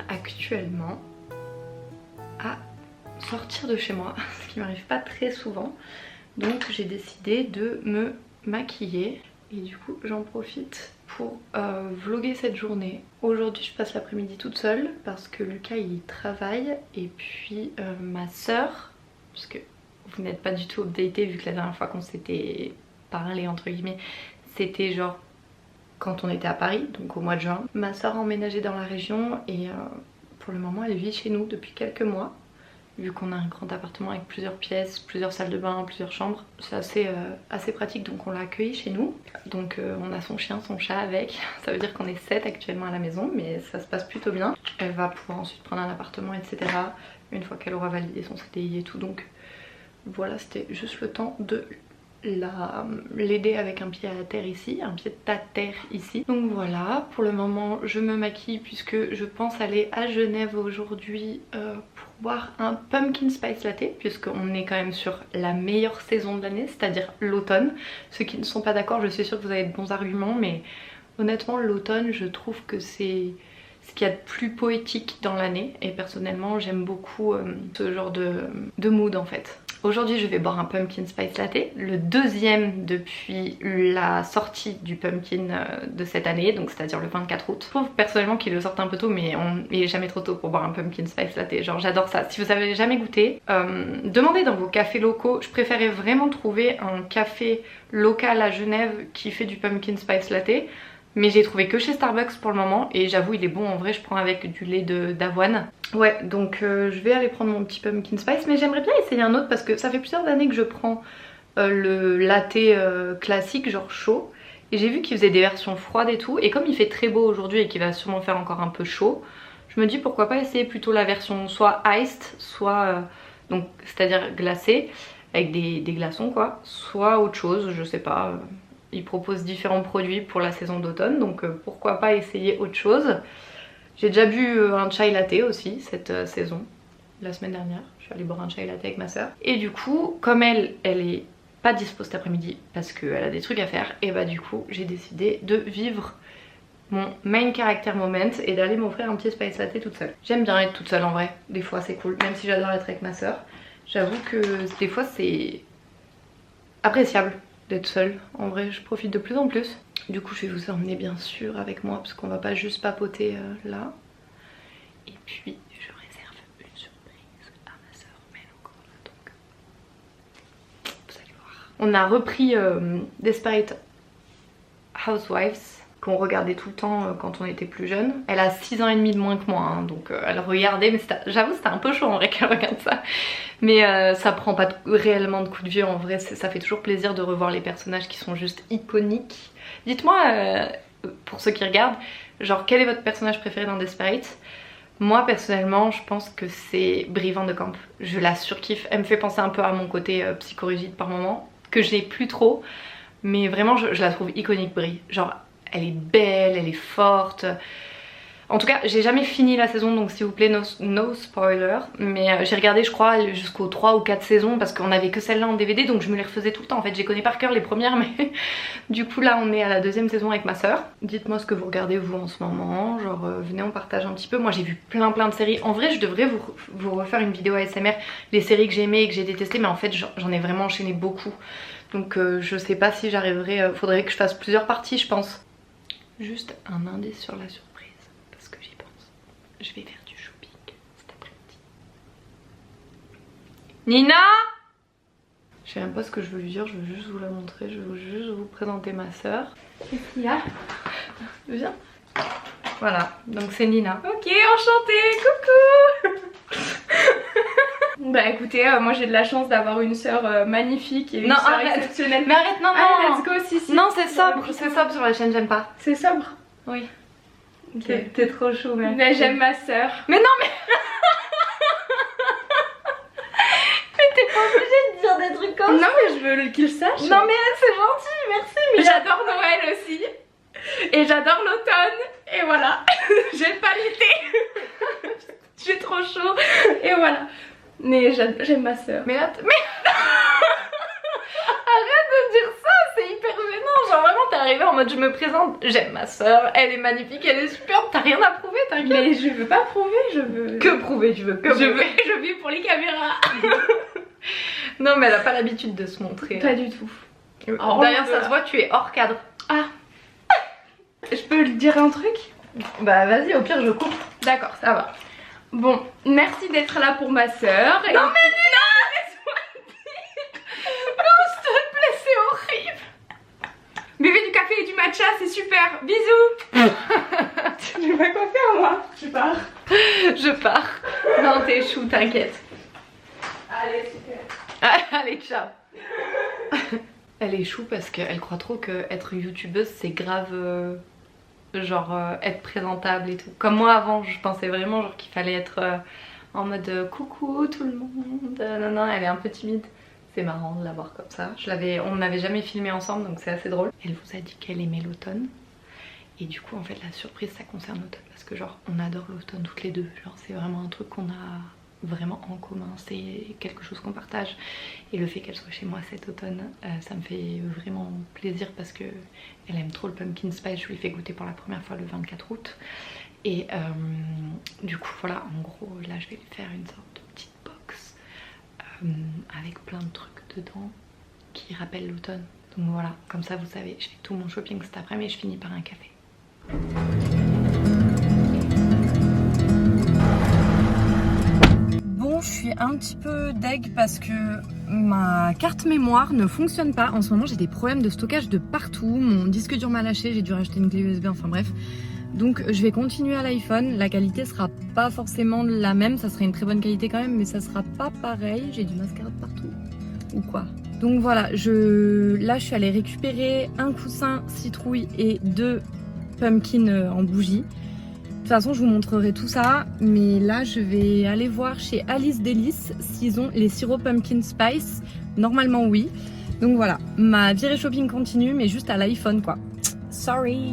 actuellement à sortir de chez moi, ce qui m'arrive pas très souvent. Donc j'ai décidé de me maquiller et du coup j'en profite pour vlogger cette journée. Aujourd'hui je passe l'après-midi toute seule parce que Lucas il travaille et puis ma soeur, parce que vous n'êtes pas du tout updaté vu que la dernière fois qu'on s'était parlé entre guillemets c'était genre quand on était à Paris, donc au mois de juin. Ma soeur a emménagé dans la région et pour le moment elle vit chez nous depuis quelques mois. Vu qu'on a un grand appartement avec plusieurs pièces, plusieurs salles de bain, plusieurs chambres, c'est assez pratique, donc on l'a accueilli chez nous. Donc on a son chien, son chat avec, ça veut dire qu'on est 7 actuellement à la maison, mais ça se passe plutôt bien. Elle va pouvoir ensuite prendre un appartement, etc. une fois qu'elle aura validé son CDI et tout, donc voilà, c'était juste le temps de l'aider avec un pied à terre ici, un pied à terre ici. Donc voilà, pour le moment je me maquille puisque je pense aller à Genève aujourd'hui pour boire un pumpkin spice latte, puisqu'on est quand même sur la meilleure saison de l'année, c'est-à-dire l'automne. Ceux qui ne sont pas d'accord, je suis sûre que vous avez de bons arguments, mais honnêtement l'automne je trouve que c'est ce qu'il y a de plus poétique dans l'année et personnellement j'aime beaucoup ce genre de mood en fait. Aujourd'hui je vais boire un pumpkin spice latte, le deuxième depuis la sortie du pumpkin de cette année, donc c'est-à-dire le 24 août. Je trouve personnellement qu'il le sorte un peu tôt, mais il est jamais trop tôt pour boire un pumpkin spice latte, genre j'adore ça. Si vous avez jamais goûté, demandez dans vos cafés locaux. Je préférais vraiment trouver un café local à Genève qui fait du pumpkin spice latte, mais j'ai trouvé que chez Starbucks pour le moment et j'avoue il est bon en vrai, je prends avec du lait d'avoine. Ouais, donc je vais aller prendre mon petit pumpkin spice, mais j'aimerais bien essayer un autre parce que ça fait plusieurs années que je prends le latte classique genre chaud, et j'ai vu qu'ils faisaient des versions froides et tout, et comme il fait très beau aujourd'hui et qu'il va sûrement faire encore un peu chaud, je me dis pourquoi pas essayer plutôt la version soit iced, soit donc c'est-à-dire glacée avec des glaçons quoi, soit autre chose, je sais pas. Ils proposent différents produits pour la saison d'automne, donc pourquoi pas essayer autre chose. J'ai déjà bu un chai latte aussi cette saison, la semaine dernière. Je suis allée boire un chai latte avec ma soeur. Et du coup, comme elle est pas dispo cet après-midi parce qu'elle a des trucs à faire, et bah du coup j'ai décidé de vivre mon main character moment et d'aller m'offrir un petit spice latte toute seule. J'aime bien être toute seule en vrai, des fois c'est cool, même si j'adore être avec ma soeur. J'avoue que des fois c'est appréciable d'être seule, en vrai je profite de plus en plus. Du coup je vais vous emmener bien sûr avec moi parce qu'on va pas juste papoter là. Et puis je réserve une surprise à ma soeur, mais elle est encore là donc vous allez voir. On a repris Desperate Housewives qu'on regardait tout le temps quand on était plus jeune. Elle a 6 ans et demi de moins que moi hein, donc elle regardait, mais j'avoue c'était un peu chaud en vrai qu'elle regarde ça. Mais ça prend pas réellement de coup de vieux en vrai, ça fait toujours plaisir de revoir les personnages qui sont juste iconiques. Dites-moi, pour ceux qui regardent, genre quel est votre personnage préféré dans Desperate? Moi personnellement je pense que c'est Brie Van de Camp. Je la surkiffe, elle me fait penser un peu à mon côté psychorigide par moment, que j'ai plus trop. Mais vraiment je la trouve iconique Brie, genre elle est belle, elle est forte. En tout cas j'ai jamais fini la saison donc s'il vous plaît no spoiler. Mais j'ai regardé je crois jusqu'aux 3 ou 4 saisons parce qu'on avait que celle-là en DVD, donc je me les refaisais tout le temps. En fait j'ai connais par cœur les premières, mais du coup là on est à la deuxième saison avec ma soeur. Dites-moi ce que vous regardez vous en ce moment, genre venez on partage un petit peu. Moi j'ai vu plein de séries, en vrai je devrais vous refaire une vidéo ASMR, les séries que j'ai aimées et que j'ai détestées, mais en fait j'en ai vraiment enchaîné beaucoup. Donc je sais pas si j'arriverai, faudrait que je fasse plusieurs parties je pense. Juste un indice sur la surprise, parce que j'y pense. Je vais faire du shopping cet après-midi. Nina! Je sais même pas ce que je veux lui dire, je veux juste vous la montrer, je veux juste vous présenter ma soeur. Qu'est-ce qu'il y a? Viens. Voilà, donc c'est Nina. Ok, enchantée, coucou. Bah écoutez, moi j'ai de la chance d'avoir une sœur magnifique et une sœur exceptionnelle. Mais arrête, non, allez, let's go, si. Non, c'est sobre sur la chaîne, j'aime pas. C'est sobre? Oui. Ok. T'es trop chou, mec. Mais j'aime ma sœur. Mais non, mais... mais t'es pas obligée de dire des trucs comme ça. Non mais je veux qu'il sache. Non mais c'est gentil, merci. Mais j'adore Noël aussi. Et j'adore l'automne. Et voilà. J'aime pas l'été. J'ai trop chaud. Et voilà. Mais j'aime ma soeur. Mais là, mais arrête de dire ça, c'est hyper gênant. Genre vraiment t'es arrivée en mode je me présente, j'aime ma soeur, elle est magnifique, elle est superbe, t'as rien à prouver, t'inquiète. Mais je veux pas prouver, je veux... Que prouver tu veux, Je vis pour les caméras. Non mais elle a pas l'habitude de se montrer. Pas du tout. D'ailleurs ça se voit, tu es hors cadre. Ah. Je peux lui dire un truc? Bah vas-y, au pire je coupe. D'accord, ça va. Bon, merci d'être là pour ma soeur. Non mais non, laisse-moi le dire. Non s'il te plaît, c'est horrible. Buvez du café et du matcha, c'est super. Bisous. Je vais pas quoi faire moi. Je pars. Je pars. Non t'es chou, t'inquiète. Allez, super. Allez, ciao. Elle est chou parce qu'elle croit trop que être youtubeuse c'est grave genre être présentable et tout. Comme moi avant, je pensais vraiment genre qu'il fallait être en mode coucou tout le monde. Non non, elle est un peu timide. C'est marrant de la voir comme ça. On n'avait jamais filmé ensemble donc c'est assez drôle. Elle vous a dit qu'elle aimait l'automne. Et du coup en fait la surprise ça concerne l'automne parce que genre on adore l'automne toutes les deux. Genre c'est vraiment un truc qu'on a vraiment en commun, c'est quelque chose qu'on partage et le fait qu'elle soit chez moi cet automne ça me fait vraiment plaisir parce que elle aime trop le pumpkin spice. Je lui ai fait goûter pour la première fois le 24 août et du coup voilà, en gros là je vais lui faire une sorte de petite box avec plein de trucs dedans qui rappellent l'automne. Donc voilà, comme ça vous savez, je fais tout mon shopping cet après-midi et je finis par un café. Bon, je suis un petit peu deg parce que ma carte mémoire ne fonctionne pas. En ce moment, j'ai des problèmes de stockage de partout. Mon disque dur m'a lâché, j'ai dû racheter une clé USB, enfin bref. Donc je vais continuer à l'iPhone. La qualité sera pas forcément la même. Ça sera une très bonne qualité quand même, mais ça sera pas pareil. J'ai du mascara de partout. Ou quoi. Donc voilà, là je suis allée récupérer un coussin citrouille et 2 pumpkins en bougie. De toute façon je vous montrerai tout ça, mais là je vais aller voir chez Alice Délices s'ils ont les sirops pumpkin spice. Normalement oui. Donc voilà, ma virée shopping continue mais juste à l'iPhone quoi. Sorry.